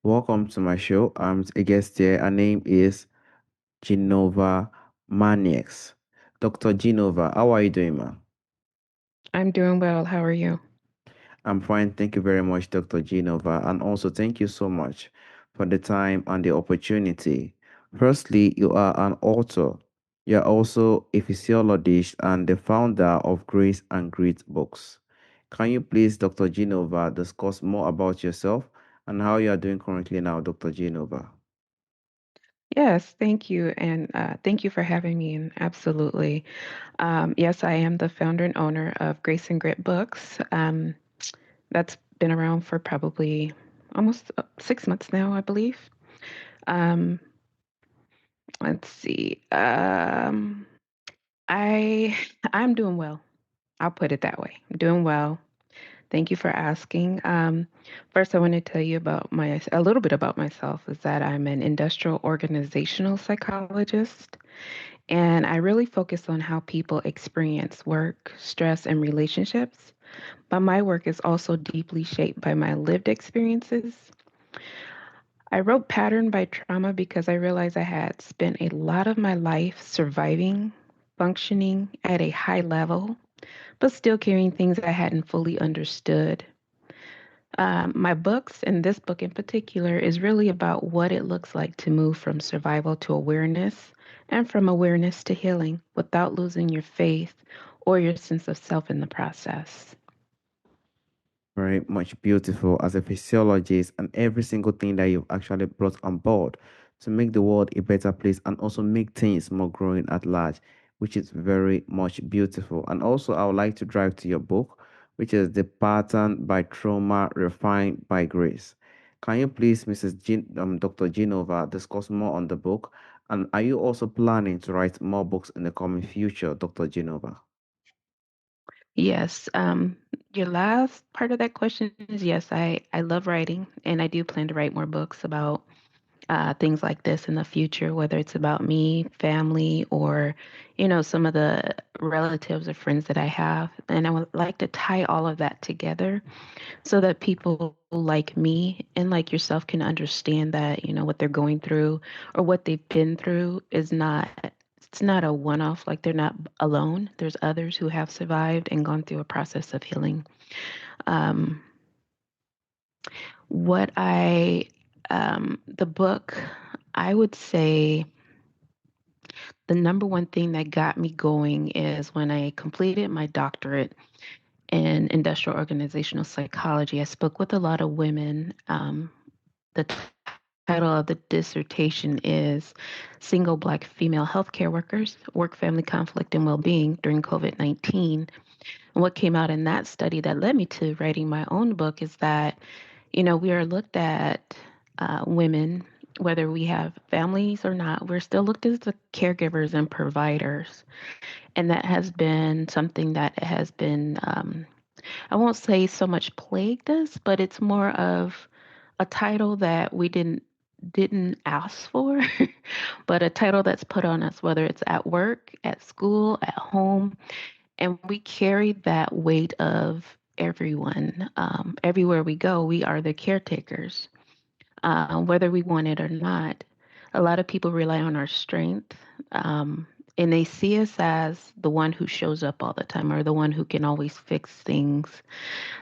Welcome to my show. I'm a guest here. Her name is JeVona Maniex. Dr. Genova, how are you doing, ma? I'm doing well. How are you? I'm fine. Thank you very much, Dr. Genova. And also, thank you so much for the time and the opportunity. Firstly, you are an author. You're also a physiologist and the founder of Grace and Grit Books. Can you please, Dr. Genova, discuss more about yourself and how you are doing currently now, Dr. Genova? Yes, thank you. And thank you for having me. And absolutely. Yes, I am the founder and owner of Grace and Grit Books. That's been around for probably almost 6 months now, I believe. Um, let's see. I I'm doing well. I'll put it that way. I'm doing well. Thank you for asking. First, I want to tell you about a little bit about myself. Is that I'm an industrial organizational psychologist, and I really focus on how people experience work, stress, and relationships. But my work is also deeply shaped by my lived experiences. I wrote Pattern by Trauma because I realized I had spent a lot of my life surviving, functioning at a high level, but still carrying things I hadn't fully understood. My books, and this book in particular, is really about what it looks like to move from survival to awareness and from awareness to healing without losing your faith or your sense of self in the process. Very much beautiful as a physiologist and every single thing that you've actually brought on board to make the world a better place and also make things more growing at large, which is very much beautiful. And also, I would like to drive to your book, which is The Pattern by Trauma Refined by Grace. Can you please, Dr. Genova, discuss more on the book? And are you also planning to write more books in the coming future, Dr. Genova? Yes, your last part of that question is yes, I love writing and I do plan to write more books about things like this in the future, whether it's about me, family, or, some of the relatives or friends that I have. And I would like to tie all of that together so that people like me and like yourself can understand that, what they're going through or what they've been through is not. It's not a one off, like they're not alone. There's others who have survived and gone through a process of healing. Um, what the book, I would say the number one thing that got me going is when I completed my doctorate in industrial organizational psychology. I spoke with a lot of women. The title of the dissertation is Single Black Female Healthcare Workers, Work, Family Conflict, and Well-Being During COVID-19. And what came out in that study that led me to writing my own book is that, we are looked at women, whether we have families or not, we're still looked as the caregivers and providers. And that has been something that has been, I won't say so much plagued us, but it's more of a title that we didn't ask for, but a title that's put on us, whether it's at work, at school, at home, and we carry that weight of everyone. Everywhere we go, we are the caretakers, whether we want it or not. A lot of people rely on our strength, and they see us as the one who shows up all the time or the one who can always fix things.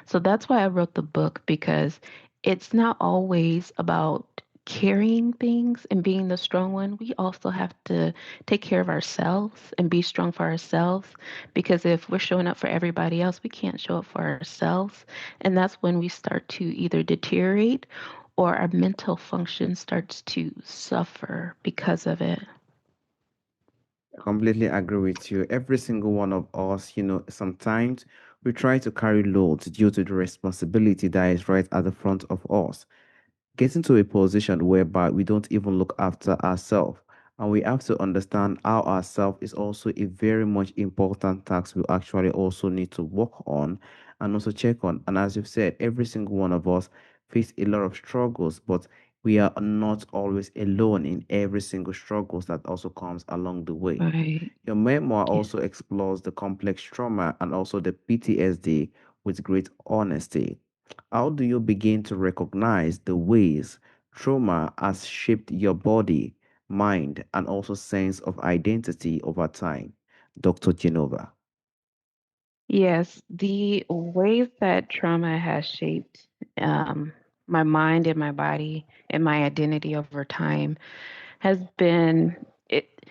So that's why I wrote the book, because it's not always about carrying things and being the strong one. We also have to take care of ourselves and be strong for ourselves, because if we're showing up for everybody else, we can't show up for ourselves. And that's when we start to either deteriorate or our mental function starts to suffer because of it. Completely agree with you. Every single one of us, sometimes we try to carry loads due to the responsibility that is right at the front of us, getting to a position whereby we don't even look after ourselves. And we have to understand how ourselves is also a very much important task we actually also need to work on and also check on. And as you've said, every single one of us face a lot of struggles, but we are not always alone in every single struggles that also comes along the way. Right. Your memoir Yeah. also explores the complex trauma and also the PTSD with great honesty. How do you begin to recognize the ways trauma has shaped your body, mind, and also sense of identity over time. Dr. Genova. Yes, the ways that trauma has shaped um, my mind and my body and my identity over time has been it.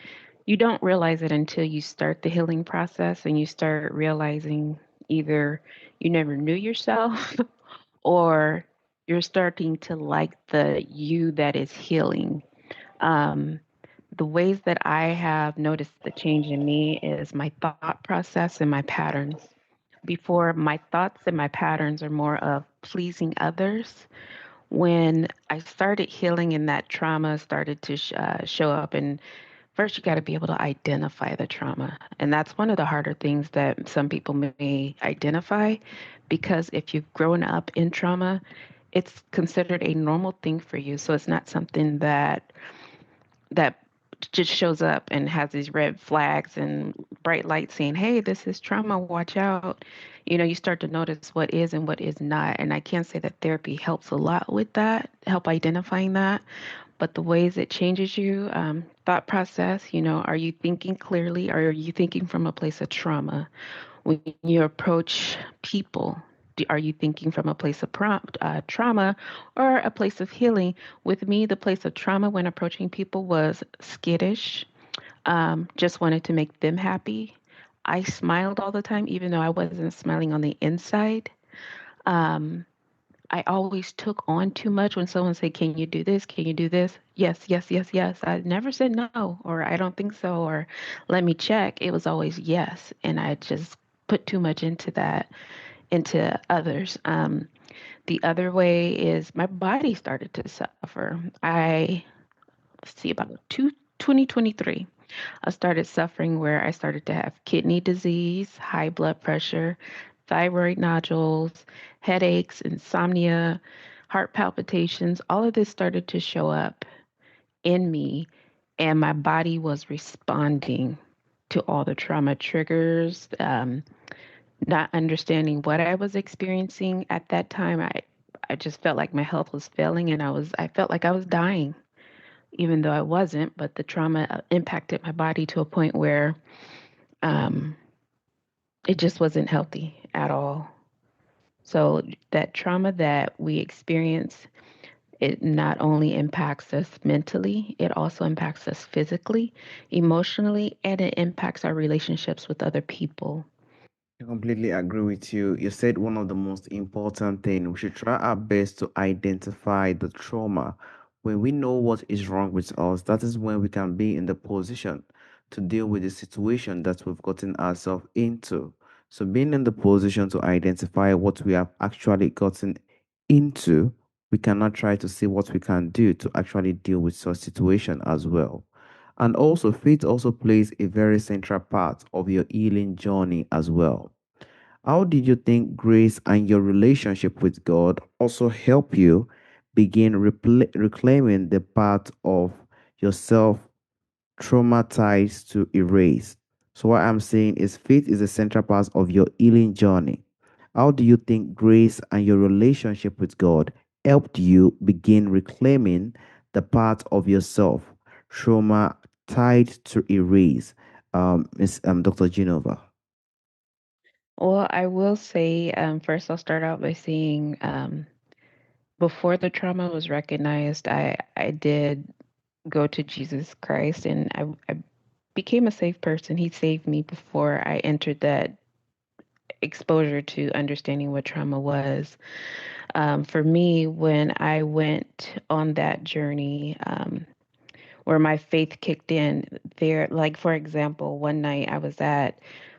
You don't realize it until you start the healing process and you start realizing either you never knew yourself or you're starting to like the you that is healing. Um, the ways that I have noticed the change in me is my thought process and my patterns. Before, my thoughts and my patterns are more of pleasing others. When I started healing and that trauma started to show up, and first you got to be able to identify the trauma. And that's one of the harder things that some people may identify because if you've grown up in trauma, it's considered a normal thing for you. So it's not something that just shows up and has these red flags and bright lights saying, "Hey, this is trauma, watch out." You start to notice what is and what is not. And I can't say that therapy helps a lot with that, help identifying that. But the ways it changes you, thought process, are you thinking clearly or are you thinking from a place of trauma? When you approach people, are you thinking from a place of trauma or a place of healing? With me, the place of trauma when approaching people was skittish, just wanted to make them happy. I smiled all the time, even though I wasn't smiling on the inside. Um, I always took on too much when someone said, "Can you do this? Can you do this?" Yes, yes, yes, yes. I never said no, or I don't think so, or let me check. It was always yes. And I just put too much into that, into others. The other way is my body started to suffer. Let's see, about 2023. I started suffering where I started to have kidney disease, high blood pressure, thyroid nodules, headaches, insomnia, heart palpitations. All of this started to show up in me, and my body was responding to all the trauma triggers, not understanding what I was experiencing at that time. I just felt like my health was failing and I felt like I was dying even though I wasn't, but the trauma impacted my body to a point where um, it just wasn't healthy at all. So that trauma that we experience, it not only impacts us mentally, it also impacts us physically, emotionally, and it impacts our relationships with other people. I completely agree with you. You said one of the most important things. We should try our best to identify the trauma. When we know what is wrong with us, that is when we can be in the position to deal with the situation that we've gotten ourselves into. So being in the position to identify what we have actually gotten into, we cannot try to see what we can do to actually deal with such situation as well. And also, faith also plays a very central part of your healing journey as well. How did you think grace and your relationship with God also help you begin reclaiming the part of yourself traumatized to erase? So, what I'm saying is, faith is a central part of your healing journey. How do you think grace and your relationship with God helped you begin reclaiming the part of yourself trauma tied to erase? Miss Dr. Genova. Well, I will say, first, I'll start out by saying before the trauma was recognized, I did go to Jesus Christ and I became a safe person. He saved me before I entered that exposure to understanding what trauma was. For me, when I went on that journey, where my faith kicked in, there, like for example, one night I was at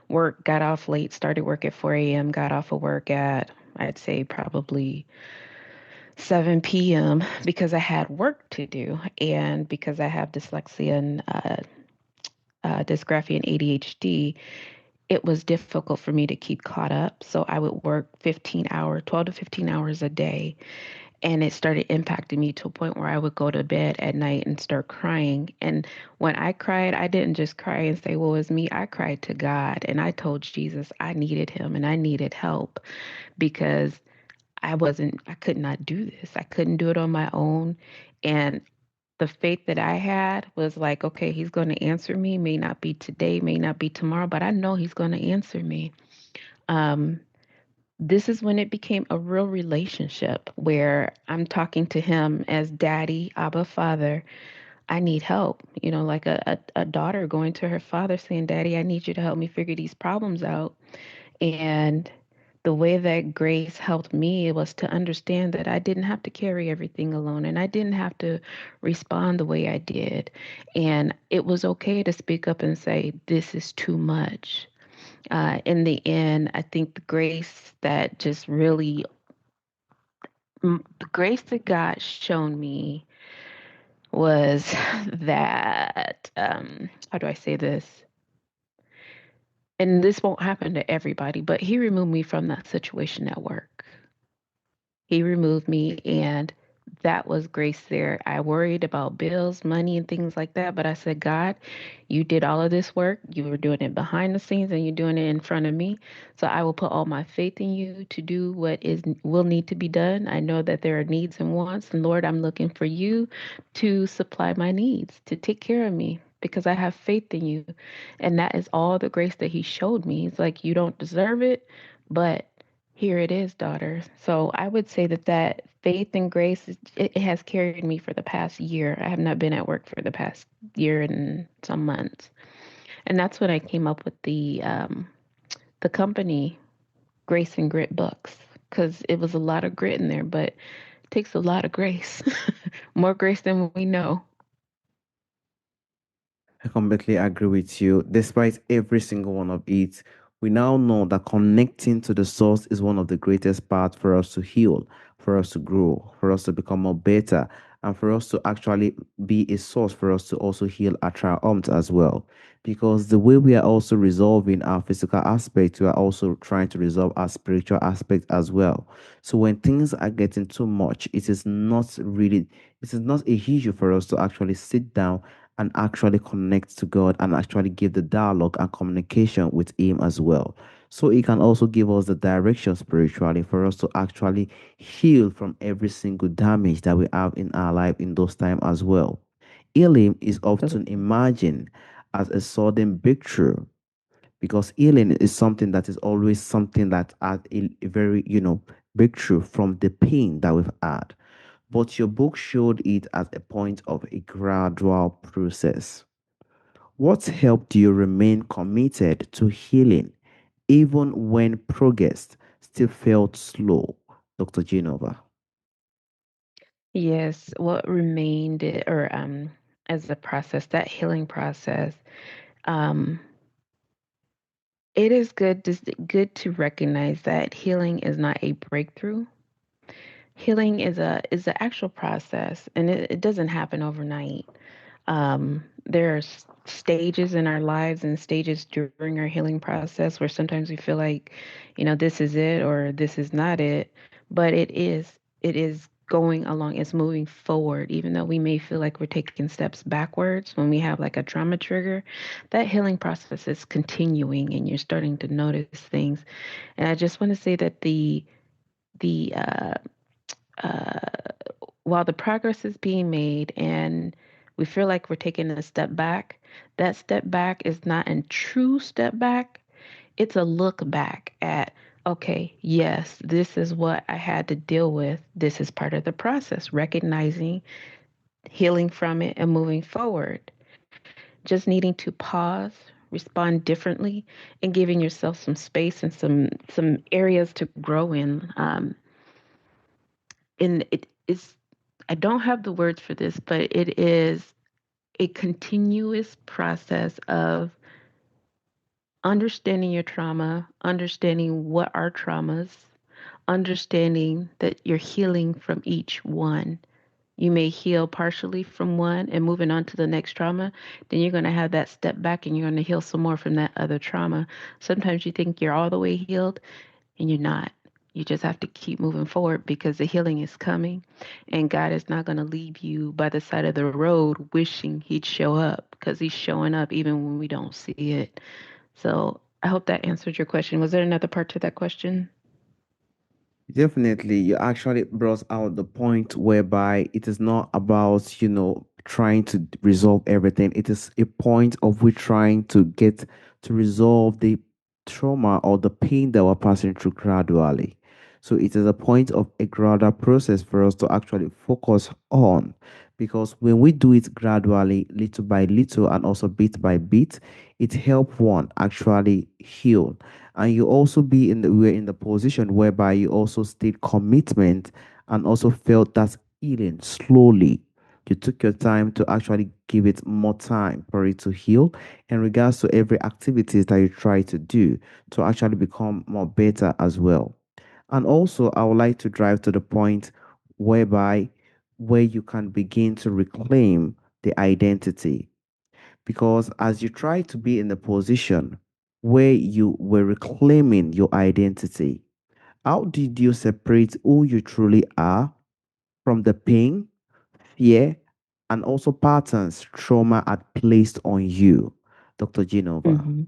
work, got off late, started work at 4 a.m., got off of work at, I'd say probably 7 p.m. because I had work to do and because I have dyslexia and dysgraphia and ADHD, it was difficult for me to keep caught up. So I would work 15 hours, 12 to 15 hours a day. And it started impacting me to a point where I would go to bed at night and start crying. And when I cried, I didn't just cry and say, "Well, it's me." I cried to God and I told Jesus I needed him and I needed help because I could not do this. I couldn't do it on my own. And the faith that I had was like, okay, he's going to answer me. May not be today, may not be tomorrow, but I know he's going to answer me. Um, this is when it became a real relationship where I'm talking to him as daddy, Abba, father. I need help. Like a daughter going to her father saying, Daddy, I need you to help me figure these problems out. And the way that grace helped me was to understand that I didn't have to carry everything alone and I didn't have to respond the way I did. And it was okay to speak up and say, this is too much. In the end, I think the grace that just really, the grace that God shown me was that, how do I say this? And this won't happen to everybody, but He removed me from that situation at work. He removed me, and that was grace there. I worried about bills, money, and things like that, but I said, God, you did all of this work. You were doing it behind the scenes, and you're doing it in front of me. So I will put all my faith in you to do what is will need to be done. I know that there are needs and wants, and Lord, I'm looking for you to supply my needs, to take care of me. Because I have faith in you. And that is all the grace that He showed me. He's like, you don't deserve it, but here it is, daughter. So I would say that faith and grace it has carried me for the past year. I have not been at work for the past year and some months, and that's when I came up with the company Grace and Grit Books because it was a lot of grit in there, but it takes a lot of grace, more grace than we know. I completely agree with you. Despite every single one of it, we now know that connecting to the source is one of the greatest parts for us to heal, for us to grow, for us to become more better, and for us to actually be a source for us to also heal our triumphs as well. Because the way we are also resolving our physical aspect, we are also trying to resolve our spiritual aspect as well. So when things are getting too much, it is not a issue for us to actually sit down and actually connect to God and actually give the dialogue and communication with Him as well. So He can also give us the direction spiritually for us to actually heal from every single damage that we have in our life in those times as well. Healing is often Absolutely. imagined as a sudden breakthrough because healing is something that is always something that had a very, breakthrough from the pain that we've had. But your book showed it as a point of a gradual process. What helped you remain committed to healing even when progress still felt slow, Dr. Genova? Yes, what remained or as a process, that healing process, um, it is good to recognize that healing is not a breakthrough. Healing is an actual process, and it doesn't happen overnight. There are stages in our lives and stages during our healing process where sometimes we feel like, this is it or this is not it, but it is going along, it's moving forward, even though we may feel like we're taking steps backwards when we have like a trauma trigger. That healing process is continuing, and you're starting to notice things. And I just want to say that the uh, while the progress is being made and we feel like we're taking a step back, that step back is not a true step back. It's a look back at, okay, yes, this is what I had to deal with. This is part of the process, recognizing, healing from it, and moving forward. Just needing to pause, respond differently, and giving yourself some space and some areas to grow in. And it is, I don't have the words for this, but it is a continuous process of understanding your trauma, understanding what are traumas, understanding that you're healing from each one. You may heal partially from one and moving on to the next trauma. Then you're going to have that step back and you're going to heal some more from that other trauma. Sometimes you think you're all the way healed, and you're not. You just have to keep moving forward because the healing is coming, and God is not going to leave you by the side of the road wishing He'd show up, because He's showing up even when we don't see it. So I hope that answered your question. Was there another part to that question? Definitely, you actually brought out the point whereby it is not about, trying to resolve everything. It is a point of we trying to get to resolve the trauma or the pain that we're passing through gradually. So it is a point of a gradual process for us to actually focus on. Because when we do it gradually, little by little, and also bit by bit, it helps one actually heal, and you also be in the we're in the position whereby you also state commitment and also felt that healing slowly. You took your time to actually give it more time for it to heal in regards to every activities that you try to do to actually become more better as well. And also I would like to drive to the point whereby where you can begin to reclaim the identity, because as you try to be in the position where you were reclaiming your identity, how did you separate who you truly are from the pain, fear, and also patterns trauma had placed on you, Dr. Genova? Hmm.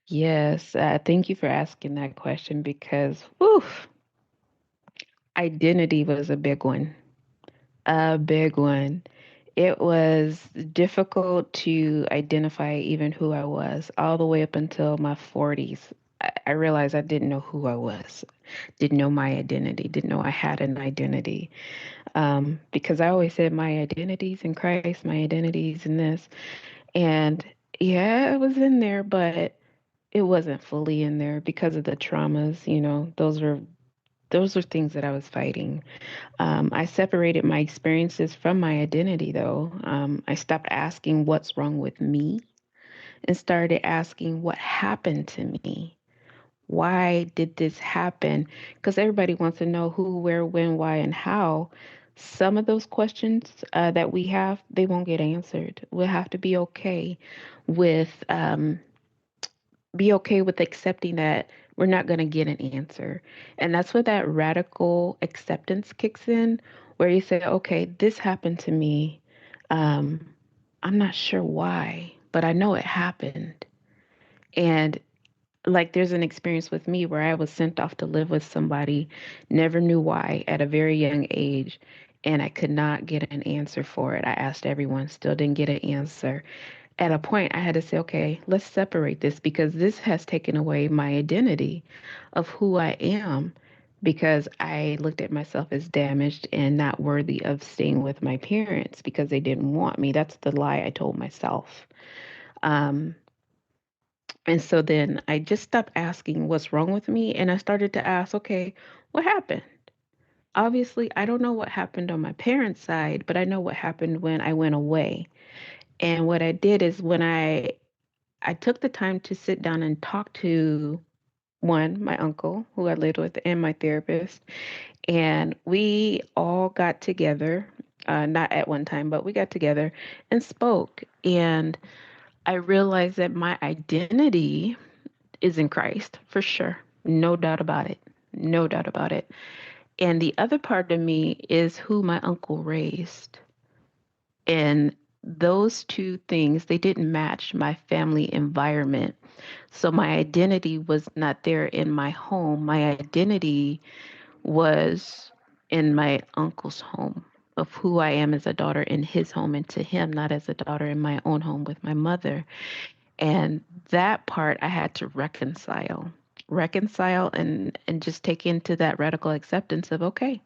Yes, thank you for asking that question because, oof, identity was a big one. A big one. It was difficult to identify even who I was all the way up until my 40s. I realized I didn't know who I was, didn't know my identity, didn't know I had an identity. Because I always said my identity's in Christ, my identity's in this. And yeah, it was in there, but it wasn't fully in there because of the traumas, those were things that I was fighting. I separated my experiences from my identity, though. I stopped asking what's wrong with me and started asking what happened to me. Why did this happen? Because everybody wants to know who, where, when, why, and how. Some of those questions that we have, they won't get answered. We'll have to with be okay with accepting that we're not going to get an answer. And that's where that radical acceptance kicks in, where you say, okay, this happened to me. Um, I'm not sure why, but I know it happened. And like there's an experience with me where I was sent off to live with somebody, never knew why at a very young age, and I could not get an answer for it. I asked everyone, still didn't get an answer. At a point, I had to say, okay, let's separate this because this has taken away my identity of who I am because I looked at myself as damaged and not worthy of staying with my parents because they didn't want me. That's the lie I told myself. Um, and so then I just stopped asking what's wrong with me and I started to ask, okay, what happened? Obviously, I don't know what happened on my parents' side, but I know what happened when I went away. And what I did is when I took the time to sit down and talk to one, my uncle who I lived with, and my therapist, and we all got together, not at one time, but we got together and spoke. And I realized that my identity is in Christ for sure. No doubt about it. No doubt about it. And the other part of me is who my uncle raised. And those two things, they didn't match my family environment. So my identity was not there in my home. My identity was in my uncle's home of who I am as a daughter in his home and to him, not as a daughter in my own home with my mother. And that part I had to reconcile and just take into that radical acceptance of, okay,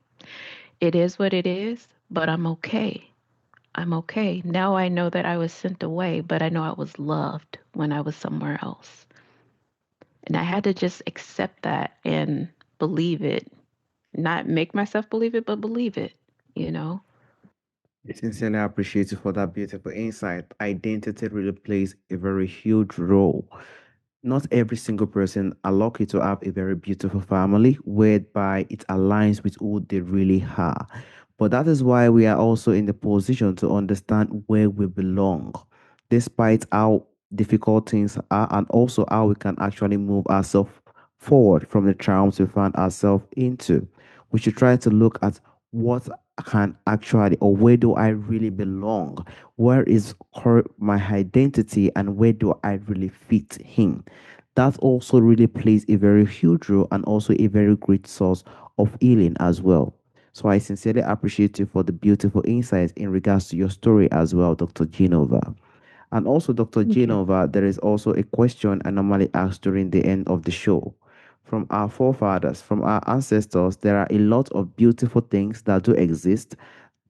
it is what it is, but I'm okay. I'm okay. Now I know that I was sent away, but I know I was loved when I was somewhere else. And I had to just accept that and believe it. Not make myself believe it, but believe it, you know? I sincerely appreciate you for that beautiful insight. Identity really plays a very huge role. Not every single person are lucky to have a very beautiful family whereby it aligns with who they really are. But that is why we are also in the position to understand where we belong, despite how difficult things are, and also how we can actually move ourselves forward from the traumas we find ourselves into. We should try to look at what can actually, or where do I really belong? Where is my identity, and where do I really fit in? That also really plays a very huge role and also a very great source of healing as well. So I sincerely appreciate you for the beautiful insights in regards to your story as well, Dr. Genova. And also, Dr. Thank you. Genova, there is also a question I normally ask during the end of the show. From our forefathers, from our ancestors, there are a lot of beautiful things that do exist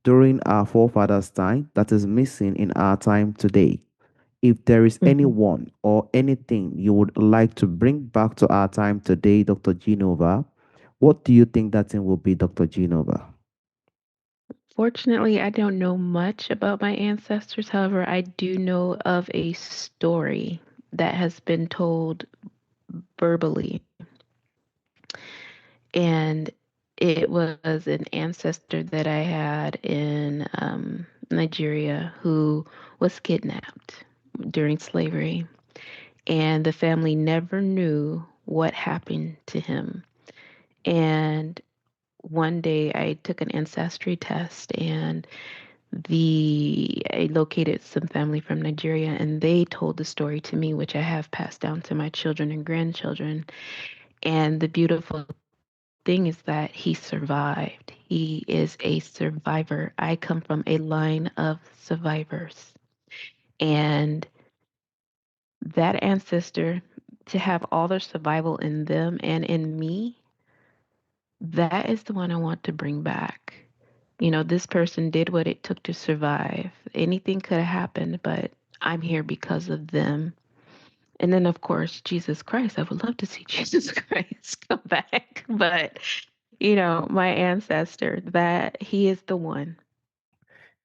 during our forefathers' time that is missing in our time today. If there is Mhm. anyone or anything you would like to bring back to our time today, Dr. Genova, what do you think that thing will be, Dr. Genova? Fortunately, I don't know much about my ancestors. However, I do know of a story that has been told verbally, and it was an ancestor that I had in Nigeria who was kidnapped during slavery, and the family never knew what happened to him. And one day I took an ancestry test, and the I located some family from Nigeria, and they told the story to me, which I have passed down to my children and grandchildren. And the beautiful thing is that he survived. He is a survivor. I come from a line of survivors. And that ancestor, to have all their survival in them and in me, that is the one I want to bring back. You know, this person did what it took to survive. Anything could have happened, but I'm here because of them. And then, of course, Jesus Christ. I would love to see Jesus Christ come back. But, my ancestor, that he is the one.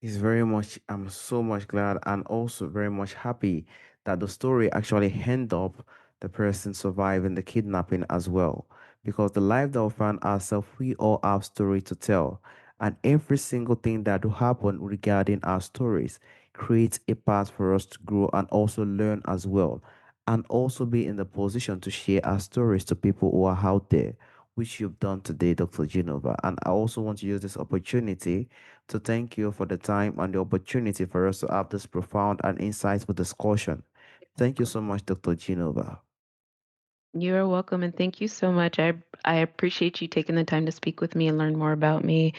It's very much, I'm so much glad and also very much happy that the story actually ended up the person surviving the kidnapping as well. Because the life that we find ourselves, we all have story to tell. And every single thing that will happen regarding our stories creates a path for us to grow and also learn as well. And also be in the position to share our stories to people who are out there, which you've done today, Dr. Genova. And I also want to use this opportunity to thank you for the time and the opportunity for us to have this profound and insightful discussion. Thank you so much, Dr. Genova. You're welcome, and thank you so much. I appreciate you taking the time to speak with me and learn more about me,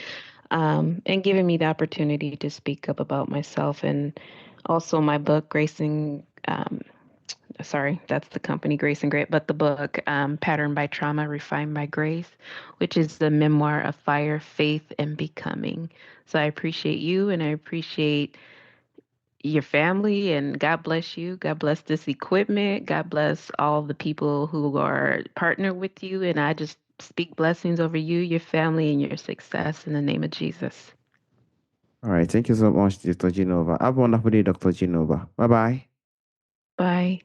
and giving me the opportunity to speak up about myself and also my book, Gracing. Sorry, that's the company, Grace and Grit, but the book, Patterned by Trauma, Refined by Grace, which is the memoir of fire, faith, and becoming. So I appreciate you, and I appreciate your family, and God bless you. God bless this equipment. God bless all the people who are partnered with you. And I just speak blessings over you, your family, and your success in the name of Jesus. All right. Thank you so much, Dr. Genova. Have a wonderful day, Dr. Genova. Bye bye. Bye.